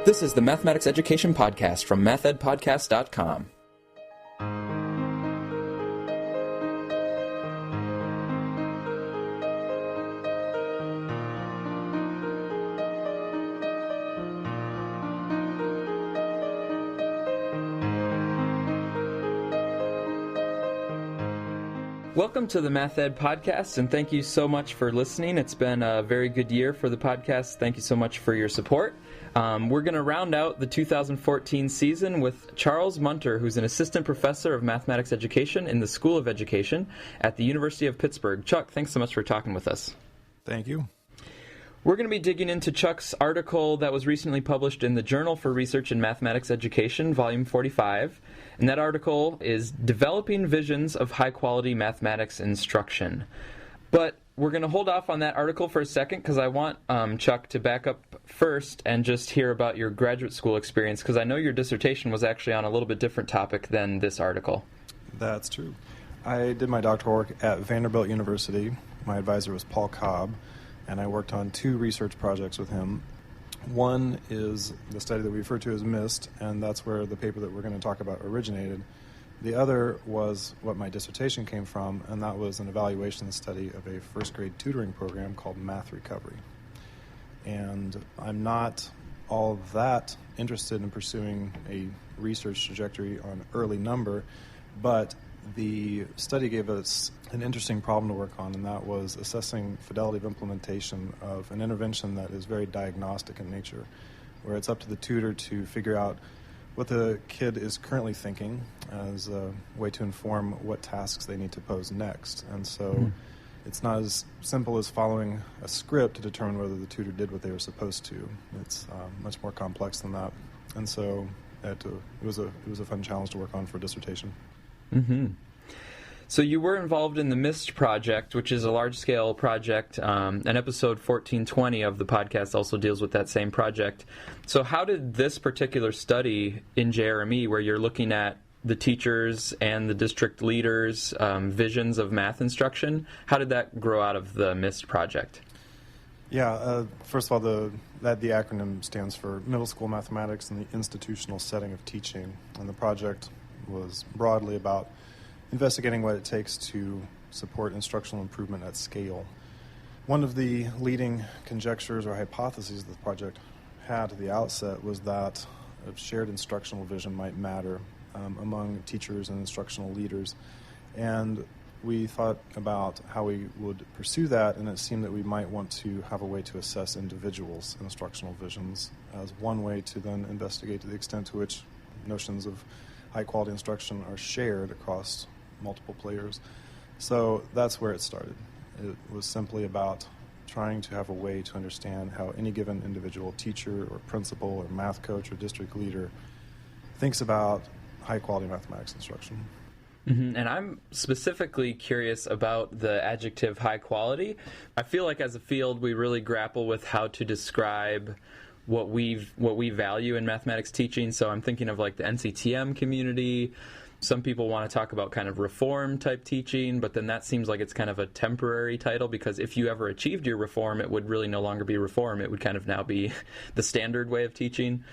This is the Mathematics Education Podcast from mathedpodcast.com. Welcome to the Math Ed Podcast, and thank you so much for listening. It's been a very good year for the podcast. Thank you so much for your support. We're going to round out the 2014 season with Charles Munter, who's an assistant professor of mathematics education in the School of Education at the University of Pittsburgh. Chuck, thanks so much for talking with us. Thank you. We're going to be digging into Chuck's article that was recently published in the Journal for Research in Mathematics Education, Volume 45. And that article is Developing Visions of High-Quality Mathematics Instruction. But we're going to hold off on that article for a second because I want Chuck to back up first and just hear about your graduate school experience, because I know your dissertation was actually on a little bit different topic than this article. That's true. I did my doctoral work at Vanderbilt University. My advisor was Paul Cobb, and I worked on two research projects with him. One is the study that we refer to as MIST, and that's where the paper that we're going to talk about originated. The other was what my dissertation came from, and that was an evaluation study of a first-grade tutoring program called Math Recovery. And I'm not all that interested in pursuing a research trajectory on early number, but the study gave us an interesting problem to work on, and that was assessing fidelity of implementation of an intervention that is very diagnostic in nature, where it's up to the tutor to figure out what the kid is currently thinking as a way to inform what tasks they need to pose next. And so it's not as simple as following a script to determine whether the tutor did what they were supposed to. It's much more complex than that. And so it was a fun challenge to work on for a dissertation. Mm-hmm. So you were involved in the MIST project, which is a large-scale project, and episode 1420 of the podcast also deals with that same project. So how did this particular study in JRME, where you're looking at the teachers and the district leaders' visions of math instruction, how did that grow out of the MIST project? Yeah, first of all, the acronym stands for Middle School Mathematics in the Institutional Setting of Teaching, and the project was broadly about investigating what it takes to support instructional improvement at scale. One of the leading conjectures or hypotheses that the project had at the outset was that a shared instructional vision might matter among teachers and instructional leaders. And we thought about how we would pursue that, and it seemed that we might want to have a way to assess individuals' instructional visions as one way to then investigate to the extent to which notions of high-quality instruction are shared across multiple players. So that's where it started. It was simply about trying to have a way to understand how any given individual teacher or principal or math coach or district leader thinks about high-quality mathematics instruction. Mm-hmm. And I'm specifically curious about the adjective high quality. I feel like as a field we really grapple with how to describe what we value in mathematics teaching. So I'm thinking of like the NCTM community. Some people want to talk about kind of reform type teaching, but then that seems like it's kind of a temporary title, because if you ever achieved your reform, it would really no longer be reform. It would kind of now be the standard way of teaching.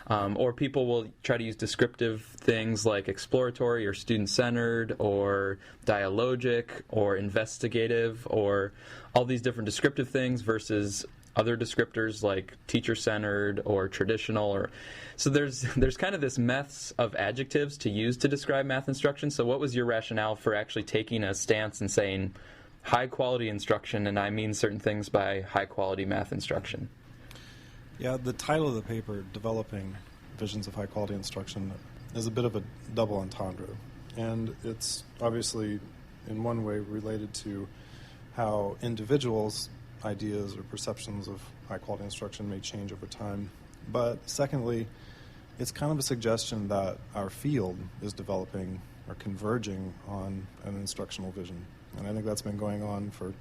Or people will try to use descriptive things like exploratory or student-centered or dialogic or investigative or all these different descriptive things versus other descriptors like teacher-centered or traditional. Or so there's kind of this mess of adjectives to use to describe math instruction. So what was your rationale for actually taking a stance and saying high-quality instruction, and I mean certain things by high-quality math instruction? Yeah, the title of the paper, Developing Visions of High-Quality Instruction, is a bit of a double entendre. And it's obviously, in one way, related to how individuals' ideas or perceptions of high-quality instruction may change over time. But secondly, it's kind of a suggestion that our field is developing or converging on an instructional vision. And I think that's been going on for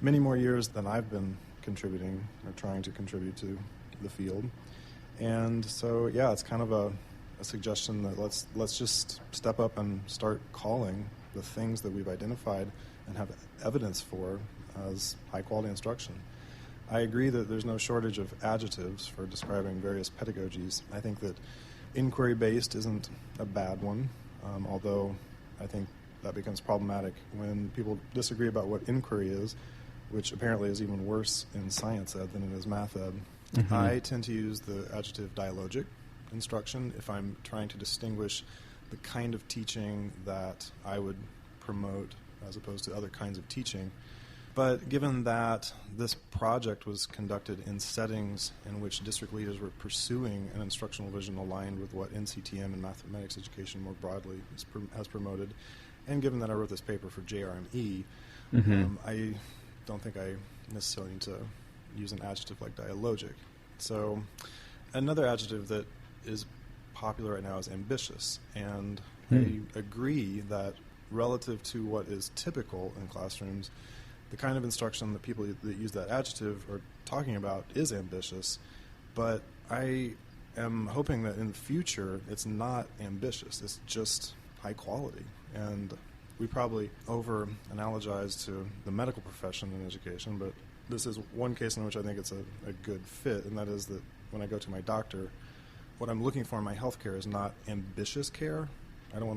many more years than I've been contributing or trying to contribute to the field. And so, yeah, it's kind of a suggestion that let's just step up and start calling the things that we've identified and have evidence for as high-quality instruction. I agree that there's no shortage of adjectives for describing various pedagogies. I think that inquiry-based isn't a bad one, although I think that becomes problematic when people disagree about what inquiry is, which apparently is even worse in science ed than it is math ed. Mm-hmm. I tend to use the adjective dialogic instruction if I'm trying to distinguish the kind of teaching that I would promote as opposed to other kinds of teaching. But given that this project was conducted in settings in which district leaders were pursuing an instructional vision aligned with what NCTM and mathematics education more broadly has promoted, and given that I wrote this paper for JRME, I don't think I necessarily need to use an adjective like dialogic. So another adjective that is popular right now is ambitious, and I agree that relative to what is typical in classrooms, the kind of instruction that people that use that adjective are talking about is ambitious, but I am hoping that in the future it's not ambitious, it's just high quality. And we probably over-analogize to the medical profession in education, but this is one case in which I think it's a good fit, and that is that when I go to my doctor, what I'm looking for in my health care is not ambitious care. I don't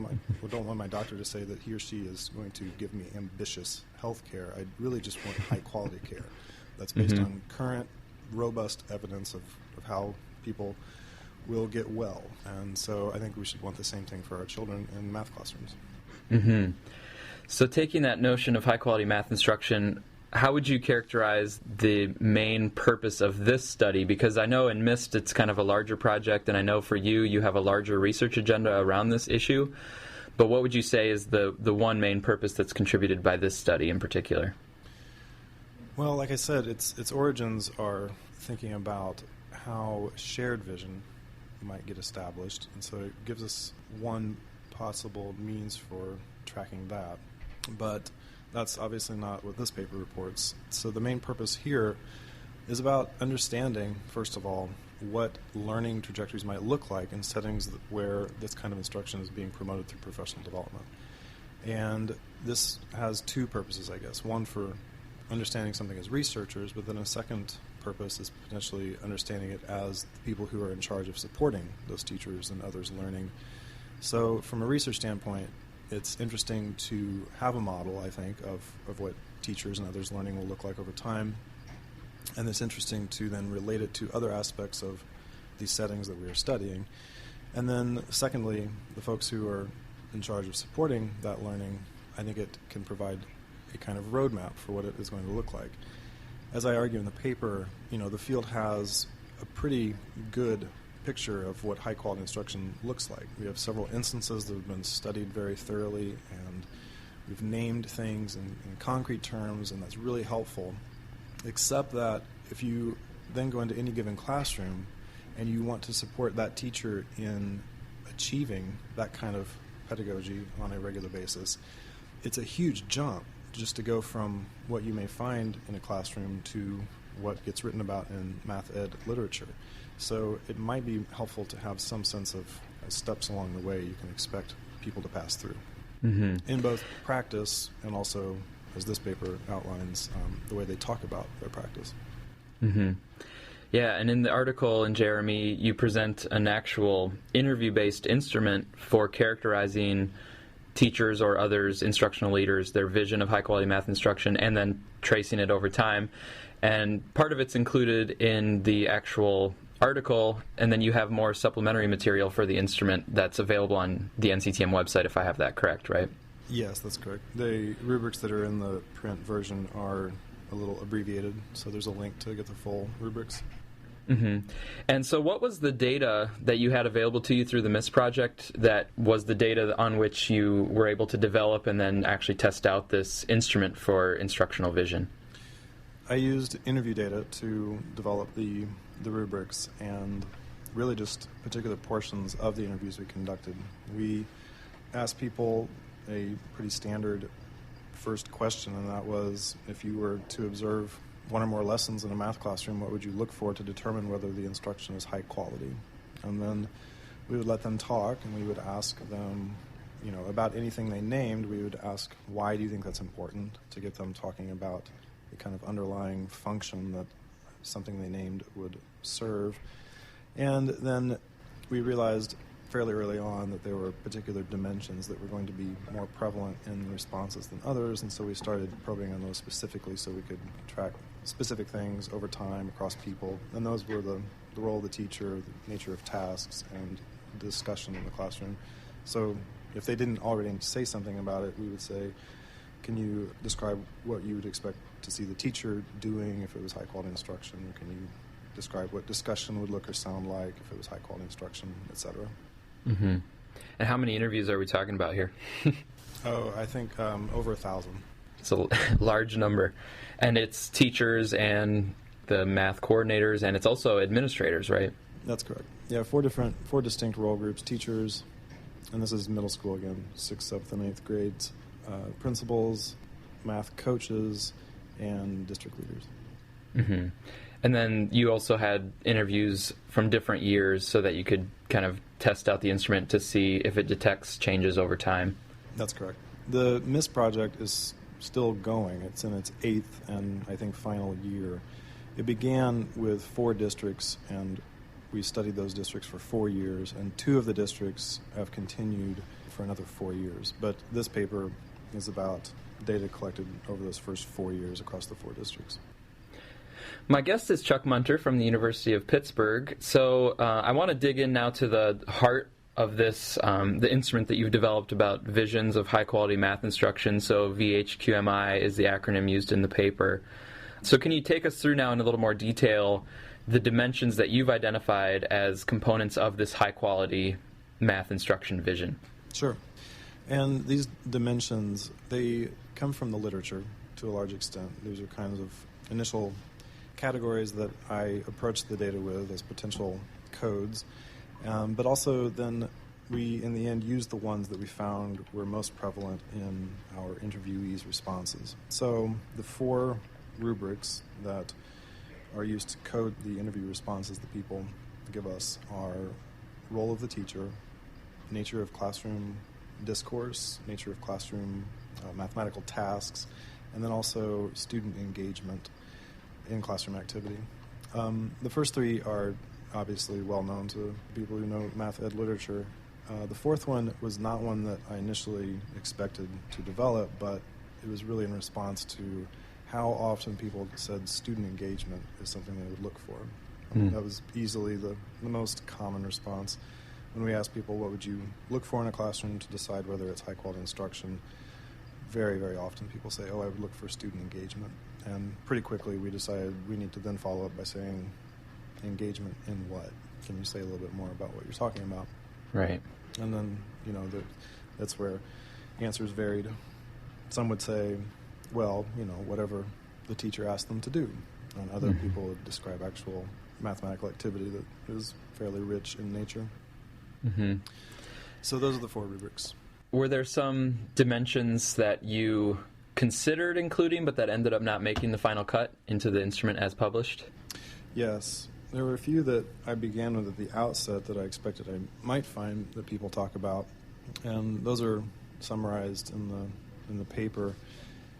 want my doctor to say that he or she is going to give me ambitious health care. I really just want high-quality care that's based on current, robust evidence of how people will get well. And so I think we should want the same thing for our children in math classrooms. Mm-hmm. So taking that notion of high-quality math instruction, how would you characterize the main purpose of this study? Because I know in MIST it's kind of a larger project, and I know for you, you have a larger research agenda around this issue. But what would you say is the one main purpose that's contributed by this study in particular? Well, like I said, its origins are thinking about how shared vision might get established, and so it gives us one possible means for tracking that. But that's obviously not what this paper reports. So the main purpose here is about understanding, first of all, what learning trajectories might look like in settings where this kind of instruction is being promoted through professional development. And this has two purposes, I guess. One for understanding something as researchers, but then a second purpose is potentially understanding it as the people who are in charge of supporting those teachers and others learning. So from a research standpoint, it's interesting to have a model, I think, of what teachers and others learning will look like over time. And it's interesting to then relate it to other aspects of these settings that we are studying. And then secondly, the folks who are in charge of supporting that learning, I think it can provide a kind of roadmap for what it is going to look like. As I argue in the paper, the field has a pretty good picture of what high-quality instruction looks like. We have several instances that have been studied very thoroughly, and we've named things in concrete terms, and that's really helpful, except that if you then go into any given classroom and you want to support that teacher in achieving that kind of pedagogy on a regular basis, it's a huge jump just to go from what you may find in a classroom to what gets written about in math ed literature. So it might be helpful to have some sense of steps along the way you can expect people to pass through in both practice and also, as this paper outlines, the way they talk about their practice. Yeah, and in the article in Jeremy, you present an actual interview-based instrument for characterizing teachers or others, instructional leaders, their vision of high-quality math instruction, and then tracing it over time. And part of it's included in the actual article, and then you have more supplementary material for the instrument that's available on the NCTM website, if I have that correct, right? Yes, that's correct. The rubrics that are in the print version are a little abbreviated, so there's a link to get the full rubrics. And so what was the data that you had available to you through the MIST project that was the data on which you were able to develop and then actually test out this instrument for instructional vision? I used interview data to develop the rubrics and really just particular portions of the interviews we conducted. We asked people a pretty standard first question, and that was, if you were to observe one or more lessons in a math classroom, what would you look for to determine whether the instruction is high quality? And then we would let them talk, and we would ask them, about anything they named. We would ask, why do you think that's important, to get them talking about the kind of underlying function that something they named would serve. And then we realized fairly early on that there were particular dimensions that were going to be more prevalent in responses than others, and so we started probing on those specifically so we could track specific things over time across people. And those were the role of the teacher, the nature of tasks, and discussion in the classroom. So if they didn't already say something about it, we would say, can you describe what you would expect to see the teacher doing if it was high-quality instruction? Can you describe what discussion would look or sound like if it was high-quality instruction, etc.? Mm-hmm. And how many interviews are we talking about here? I think over 1,000. It's a large number. And it's teachers and the math coordinators, and it's also administrators, right? That's correct. Yeah, four distinct role groups: teachers, and this is middle school again, 6th, 7th, and 8th grades, principals, math coaches, and district leaders. Mm-hmm. And then you also had interviews from different years so that you could kind of test out the instrument to see if it detects changes over time. That's correct. The MISS project is still going. It's in its 8th and I think final year. It began with 4 districts, and we studied those districts for 4 years, and 2 of the districts have continued for another 4 years. But this paper is about data collected over those first 4 years across the 4 districts. My guest is Chuck Munter from the University of Pittsburgh. So I want to dig in now to the heart of this, the instrument that you've developed about visions of high-quality math instruction. So VHQMI is the acronym used in the paper. So can you take us through now in a little more detail the dimensions that you've identified as components of this high-quality math instruction vision? Sure. And these dimensions, they come from the literature to a large extent. These are kinds of initial categories that I approached the data with as potential codes, but also then we, in the end, used the ones that we found were most prevalent in our interviewees' responses. So the 4 rubrics that are used to code the interview responses that people give us are role of the teacher, nature of classroom discourse, nature of classroom mathematical tasks, and then also student engagement in classroom activity. The first 3 are obviously well known to people who know math ed literature. The 4th one was not one that I initially expected to develop, but it was really in response to how often people said student engagement is something they would look for. That was easily the most common response. When we ask people what would you look for in a classroom to decide whether it's high-quality instruction, very, very often people say, I would look for student engagement. And pretty quickly we decided we need to then follow up by saying, engagement in what? Can you say a little bit more about what you're talking about? Right. And then, that's where answers varied. Some would say, whatever the teacher asked them to do. And other people would describe actual mathematical activity that is fairly rich in nature. Mm-hmm. So those are the 4 rubrics. Were there some dimensions that you considered including but that ended up not making the final cut into the instrument as published? Yes. There were a few that I began with at the outset that I expected I might find that people talk about, and those are summarized in the paper.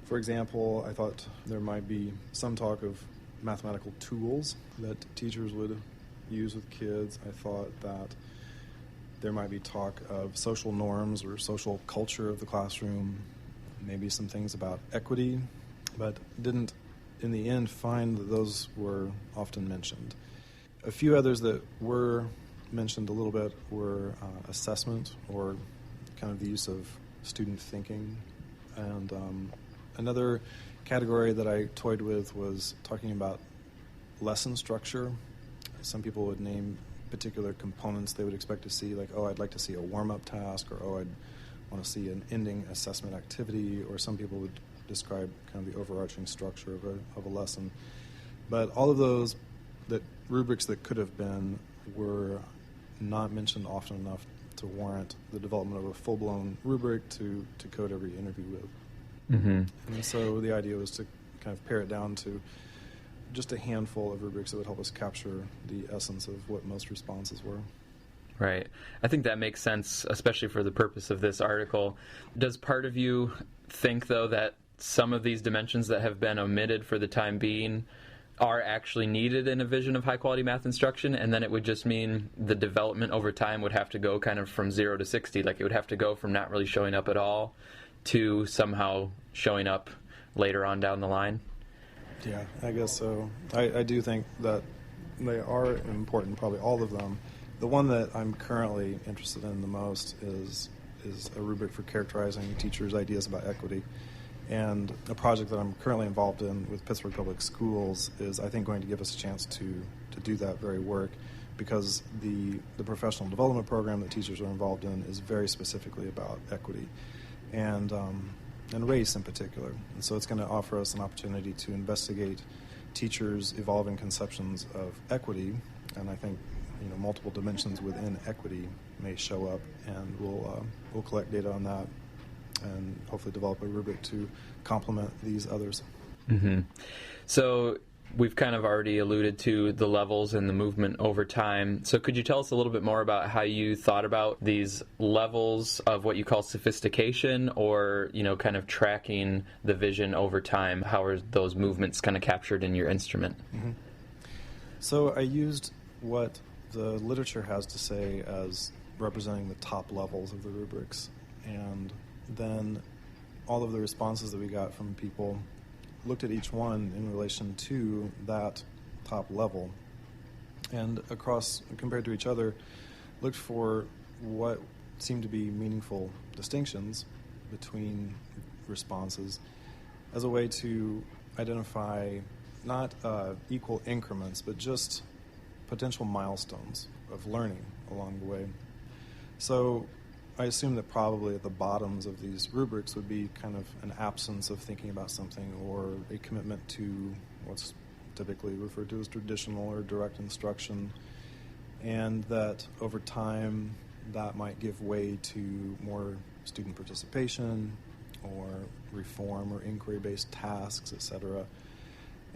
For example, I thought there might be some talk of mathematical tools that teachers would use with kids. I thought that there might be talk of social norms or social culture of the classroom, maybe some things about equity, but didn't, in the end, find that those were often mentioned. A few others that were mentioned a little bit were assessment, or kind of the use of student thinking. And another category that I toyed with was talking about lesson structure. Some people would name particular components they would expect to see, like, I'd like to see a warm-up task, or I'd want to see an ending assessment activity, or some people would describe kind of the overarching structure of a lesson. But all of those rubrics that could have been were not mentioned often enough to warrant the development of a full-blown rubric to code every interview with. Mm-hmm. And so the idea was to kind of pare it down to just a handful of rubrics that would help us capture the essence of what most responses were. Right. I think that makes sense, especially for the purpose of this article. Does part of you think, though, that some of these dimensions that have been omitted for the time being are actually needed in a vision of high quality math instruction, and then it would just mean the development over time would have to go kind of from 0 to 60. Like, it would have to go from not really showing up at all to somehow showing up later on down the line. Yeah, I guess so. I do think that they are important, probably all of them. The one that I'm currently interested in the most is a rubric for characterizing teachers' ideas about equity. And a project that I'm currently involved in with Pittsburgh Public Schools is, I think, going to give us a chance to do that very work, because the professional development program that teachers are involved in is very specifically about equity and race in particular. And so it's going to offer us an opportunity to investigate teachers' evolving conceptions of equity, and I think multiple dimensions within equity may show up, and we'll collect data on that and hopefully develop a rubric to complement these others. Mm-hmm. So we've kind of already alluded to the levels and the movement over time. So could you tell us a little bit more about how you thought about these levels of what you call sophistication, or, kind of tracking the vision over time? How are those movements kind of captured in your instrument? Mm-hmm. So I used what the literature has to say as representing the top levels of the rubrics, and then all of the responses that we got from people looked at each one in relation to that top level, and across, compared to each other, looked for what seemed to be meaningful distinctions between responses as a way to identify not equal increments, but just potential milestones of learning along the way. So I assume that probably at the bottoms of these rubrics would be kind of an absence of thinking about something, or a commitment to what's typically referred to as traditional or direct instruction, and that over time that might give way to more student participation or reform or inquiry-based tasks, etc.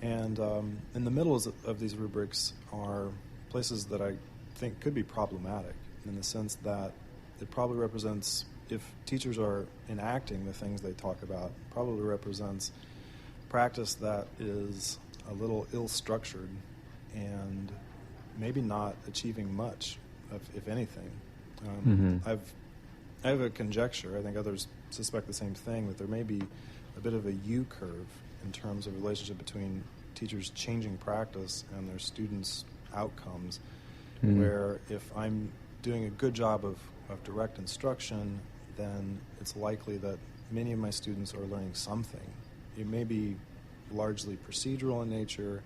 And in the middle of these rubrics are places that I think could be problematic, in the sense that it probably represents, if teachers are enacting the things they talk about, probably represents practice that is a little ill-structured and maybe not achieving much, if anything. I have a conjecture, I think others suspect the same thing, that there may be a bit of a U-curve in terms of relationship between teachers changing practice and their students' outcomes, where if I'm doing a good job of direct instruction, then it's likely that many of my students are learning something. It may be largely procedural in nature,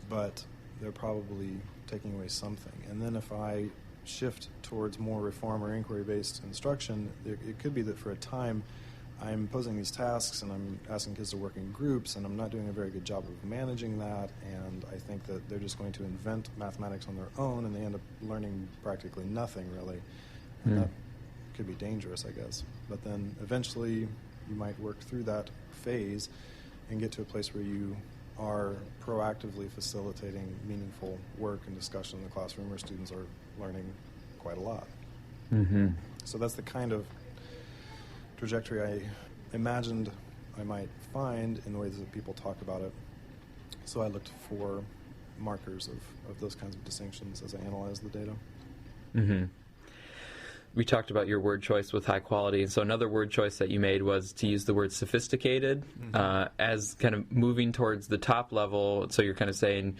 but they're probably taking away something. And then if I shift towards more reform or inquiry-based instruction, it could be that for a time I'm posing these tasks and I'm asking kids to work in groups, and I'm not doing a very good job of managing that, and I think that they're just going to invent mathematics on their own, and they end up learning practically nothing, really. And that could be dangerous, I guess. But then eventually you might work through that phase and get to a place where you are proactively facilitating meaningful work and discussion in the classroom, where students are learning quite a lot. So that's the kind of trajectory I imagined I might find in the ways that people talk about it. So I looked for markers of those kinds of distinctions as I analyzed the data. We talked about your word choice with high quality, and so another word choice that you made was to use the word sophisticated as kind of moving towards the top level. So you're kind of saying,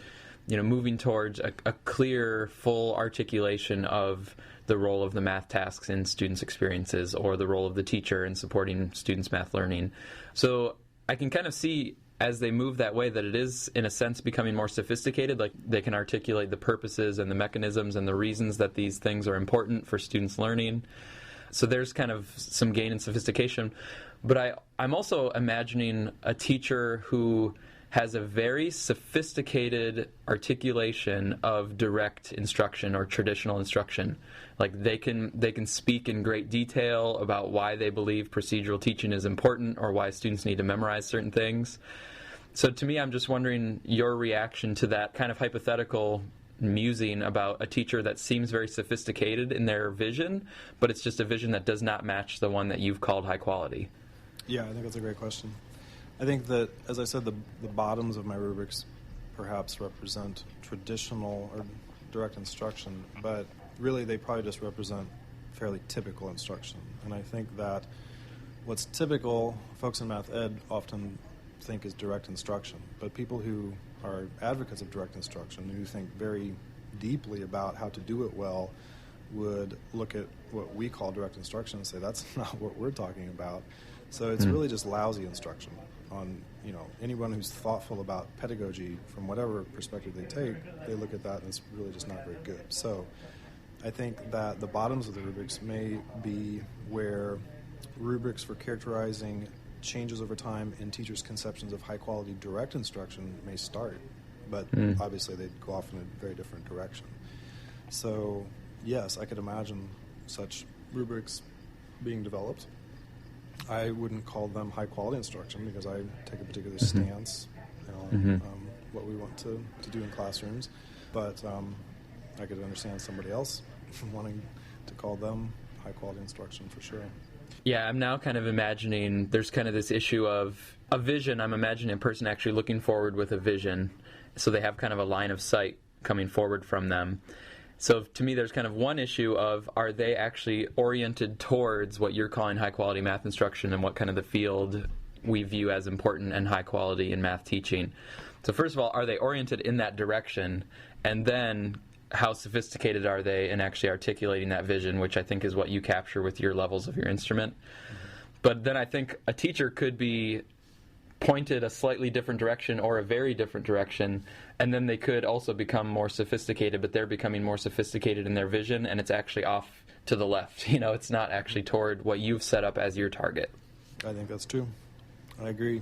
moving towards a clear, full articulation of the role of the math tasks in students' experiences, or the role of the teacher in supporting students' math learning. So I can kind of see, as they move that way, that it is, in a sense, becoming more sophisticated. Like, they can articulate the purposes and the mechanisms and the reasons that these things are important for students' learning. So there's kind of some gain in sophistication. But I'm also imagining a teacher who has a very sophisticated articulation of direct instruction or traditional instruction. Like, they can speak in great detail about why they believe procedural teaching is important, or why students need to memorize certain things. So to me, I'm just wondering your reaction to that kind of hypothetical musing about a teacher that seems very sophisticated in their vision, but it's just a vision that does not match the one that you've called high quality. Yeah, I think that's a great question. I think that, as I said, the bottoms of my rubrics perhaps represent traditional or direct instruction, but really they probably just represent fairly typical instruction. And I think that what's typical, folks in math ed often think is direct instruction, but people who are advocates of direct instruction, who think very deeply about how to do it well, would look at what we call direct instruction and say, that's not what we're talking about. So it's really just lousy instruction. On anyone who's thoughtful about pedagogy from whatever perspective they take, they look at that and it's really just not very good. So I think that the bottoms of the rubrics may be where rubrics for characterizing changes over time in teachers' conceptions of high-quality direct instruction may start, but obviously they'd go off in a very different direction. So yes, I could imagine such rubrics being developed. I wouldn't call them high-quality instruction because I take a particular stance on what we want to do in classrooms, but I could understand somebody else wanting to call them high-quality instruction for sure. Yeah, I'm now kind of imagining there's kind of this issue of a vision. I'm imagining a person actually looking forward with a vision, so they have kind of a line of sight coming forward from them. So to me, there's kind of one issue of, are they actually oriented towards what you're calling high-quality math instruction and what kind of the field we view as important and high quality in math teaching? So first of all, are they oriented in that direction? And then how sophisticated are they in actually articulating that vision, which I think is what you capture with your levels of your instrument. But then I think a teacher could be pointed a slightly different direction or a very different direction, and then they could also become more sophisticated, but they're becoming more sophisticated in their vision, and it's actually off to the left. It's not actually toward what you've set up as your target. I think that's true. I agree.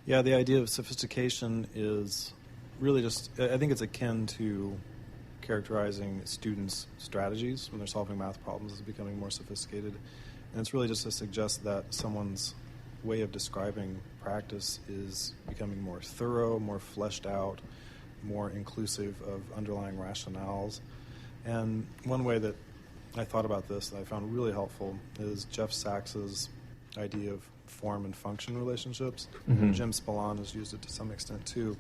Yeah, the idea of sophistication is really just, I think it's akin to characterizing students' strategies when they're solving math problems as becoming more sophisticated. And it's really just to suggest that someone's way of describing practice is becoming more thorough, more fleshed out, more inclusive of underlying rationales. And one way that I thought about this that I found really helpful is Jeff Sachs's idea of form and function relationships. Jim Spillane has used it to some extent too.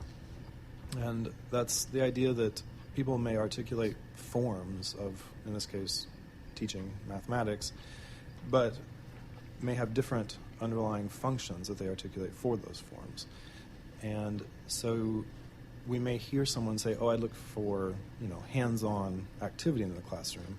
And that's the idea that people may articulate forms of, in this case, teaching mathematics, but may have different underlying functions that they articulate for those forms. And so we may hear someone say, I'd look for, hands-on activity in the classroom.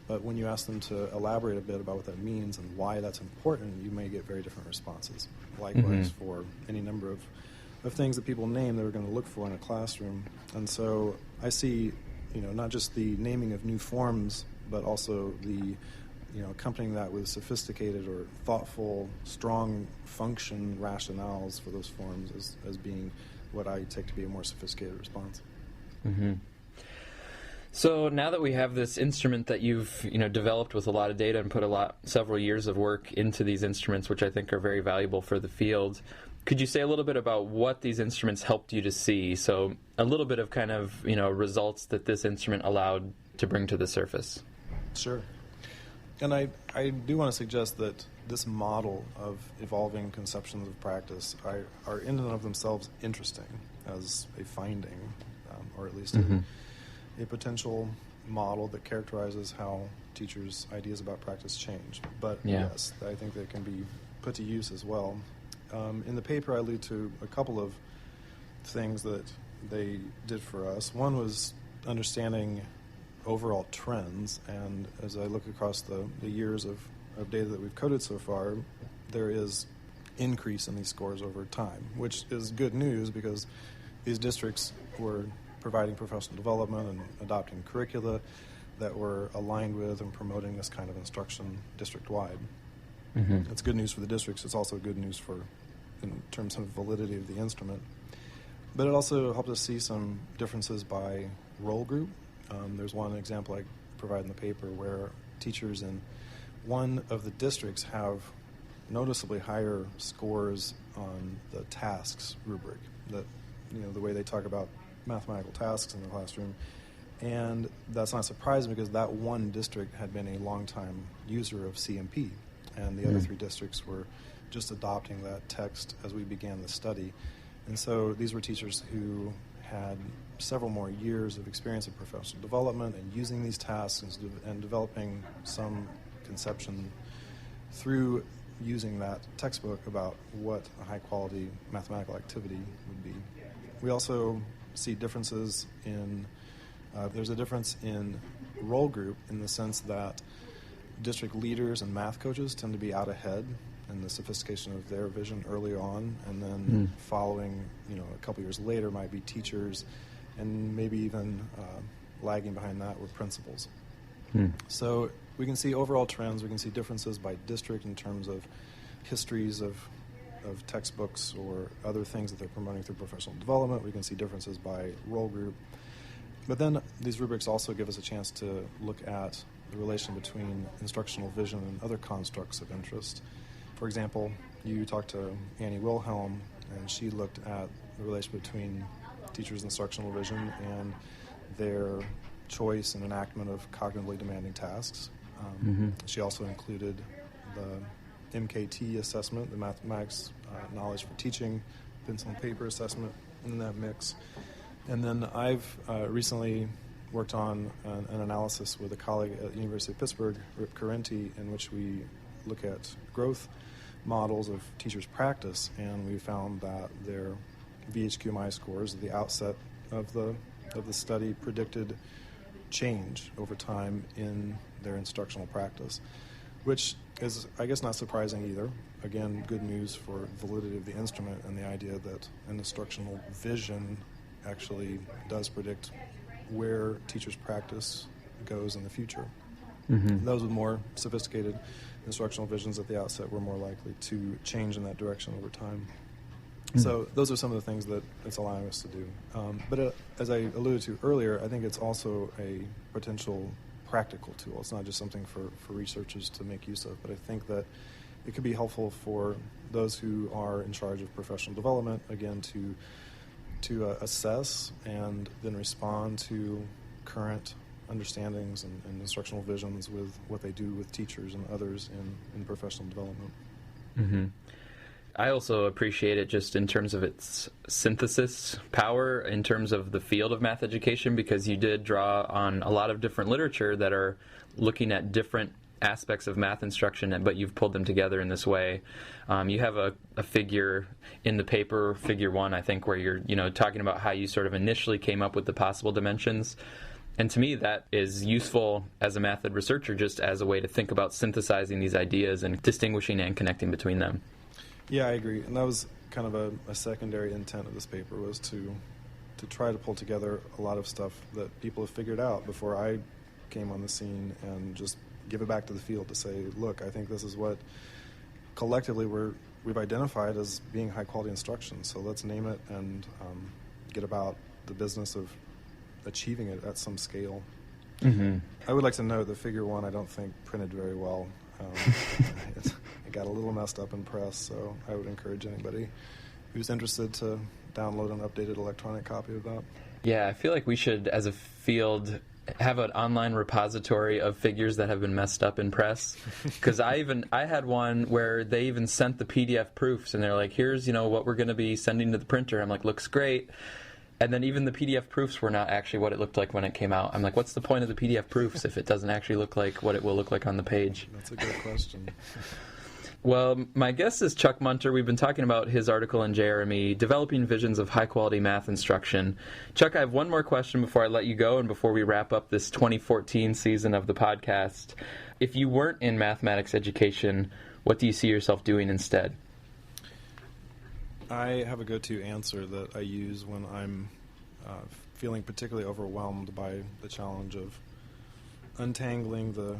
But when you ask them to elaborate a bit about what that means and why that's important, you may get very different responses. Likewise for any number of things that people name that we're going to look for in a classroom. And so I see, not just the naming of new forms, but also the, accompanying that with sophisticated or thoughtful, strong function rationales for those forms as being what I take to be a more sophisticated response. So now that we have this instrument that you've developed with a lot of data and put several years of work into these instruments, which I think are very valuable for the field, could you say a little bit about what these instruments helped you to see? So a little bit of kind of results that this instrument allowed to bring to the surface. Sure. And I do want to suggest that this model of evolving conceptions of practice are in and of themselves interesting as a finding, or at least a potential model that characterizes how teachers' ideas about practice change. But yes, I think they can be put to use as well. In the paper, I allude to a couple of things that they did for us. One was understanding overall trends, and as I look across the years of data that we've coded so far, there is increase in these scores over time, which is good news because these districts were providing professional development and adopting curricula that were aligned with and promoting this kind of instruction district-wide. It's good news for the districts. It's also good news in terms of validity of the instrument. But it also helped us see some differences by role group. There's one example I provide in the paper where teachers in one of the districts have noticeably higher scores on the tasks rubric, that the way they talk about mathematical tasks in the classroom. And that's not surprising because that one district had been a long-time user of CMP, and the other three districts were just adopting that text as we began the study. And so these were teachers who had several more years of experience in professional development and using these tasks and developing some conception through using that textbook about what a high-quality mathematical activity would be. We also see differences in, there's a difference in role group in the sense that district leaders and math coaches tend to be out ahead in the sophistication of their vision early on, and then following, a couple years later might be teachers, and maybe even lagging behind that were principals. So we can see overall trends, we can see differences by district in terms of histories of textbooks or other things that they're promoting through professional development. We can see differences by role group. But then these rubrics also give us a chance to look at the relation between instructional vision and other constructs of interest. For example, you talked to Annie Wilhelm, and she looked at the relation between teachers' instructional vision and their choice and enactment of cognitively demanding tasks. She also included the MKT assessment, the mathematics knowledge for teaching, pencil and paper assessment in that mix. And then I've recently worked on an analysis with a colleague at the University of Pittsburgh, Rip Carenti, in which we look at growth models of teachers' practice, and we found that their VHQMI scores at the outset of the study predicted change over time in their instructional practice, which is, I guess, not surprising either. Again, good news for validity of the instrument and the idea that an instructional vision actually does predict where teachers' practice goes in the future. Those with more sophisticated instructional visions at the outset were more likely to change in that direction over time. So those are some of the things that it's allowing us to do. But as I alluded to earlier, I think it's also a potential practical tool. It's not just something for researchers to make use of, but I think that it could be helpful for those who are in charge of professional development, again, to assess and then respond to current understandings and instructional visions with what they do with teachers and others in professional development. I also appreciate it just in terms of its synthesis power in terms of the field of math education, because you did draw on a lot of different literature that are looking at different aspects of math instruction, but you've pulled them together in this way. You have a figure in the paper, figure 1, I think, where you're talking about how you sort of initially came up with the possible dimensions. And to me, that is useful as a math ed researcher, just as a way to think about synthesizing these ideas and distinguishing and connecting between them. Yeah, I agree. And that was kind of a secondary intent of this paper, was to try to pull together a lot of stuff that people have figured out before I came on the scene, and just give it back to the field to say, look, I think this is what collectively we've identified as being high-quality instruction. So let's name it and get about the business of achieving it at some scale. I would like to note that figure 1 I don't think printed very well. It got a little messed up in press, so I would encourage anybody who's interested to download an updated electronic copy of that. Yeah, I feel like we should, as a field, have an online repository of figures that have been messed up in press. Because I had one where they even sent the PDF proofs, and they're like, here's what we're going to be sending to the printer. I'm like, looks great. And then even the PDF proofs were not actually what it looked like when it came out. I'm like, what's the point of the PDF proofs if it doesn't actually look like what it will look like on the page? That's a good question. Well, my guest is Chuck Munter. We've been talking about his article in JRME, Developing Visions of High-Quality Math Instruction. Chuck, I have one more question before I let you go and before we wrap up this 2014 season of the podcast. If you weren't in mathematics education, what do you see yourself doing instead? I have a go-to answer that I use when I'm feeling particularly overwhelmed by the challenge of untangling the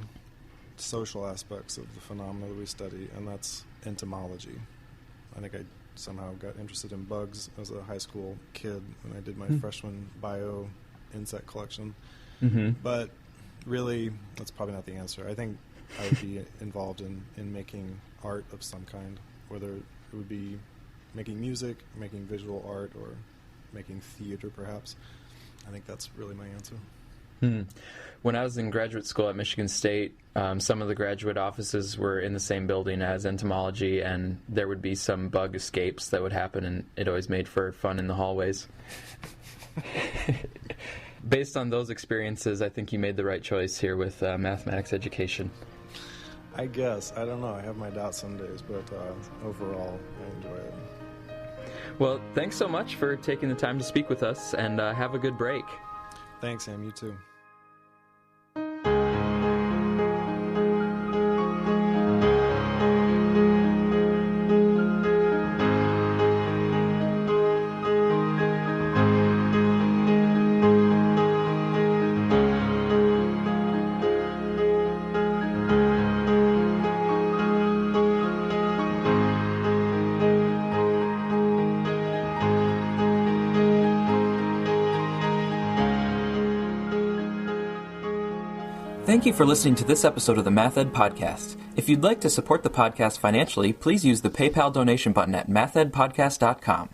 social aspects of the phenomena that we study, and that's entomology. I think I somehow got interested in bugs as a high school kid when I did my freshman bio insect collection. But really, that's probably not the answer. I think I would be involved in making art of some kind, whether it would be making music, making visual art, or making theater, perhaps. I think that's really my answer. When I was in graduate school at Michigan State, some of the graduate offices were in the same building as entomology, and there would be some bug escapes that would happen, and it always made for fun in the hallways. Based on those experiences, I think you made the right choice here with mathematics education. I guess. I don't know. I have my doubts some days, but overall, I enjoy it. Well, thanks so much for taking the time to speak with us, and have a good break. Thanks, Sam. You too. Thank you for listening to this episode of the Math Ed Podcast. If you'd like to support the podcast financially, please use the PayPal donation button at mathedpodcast.com.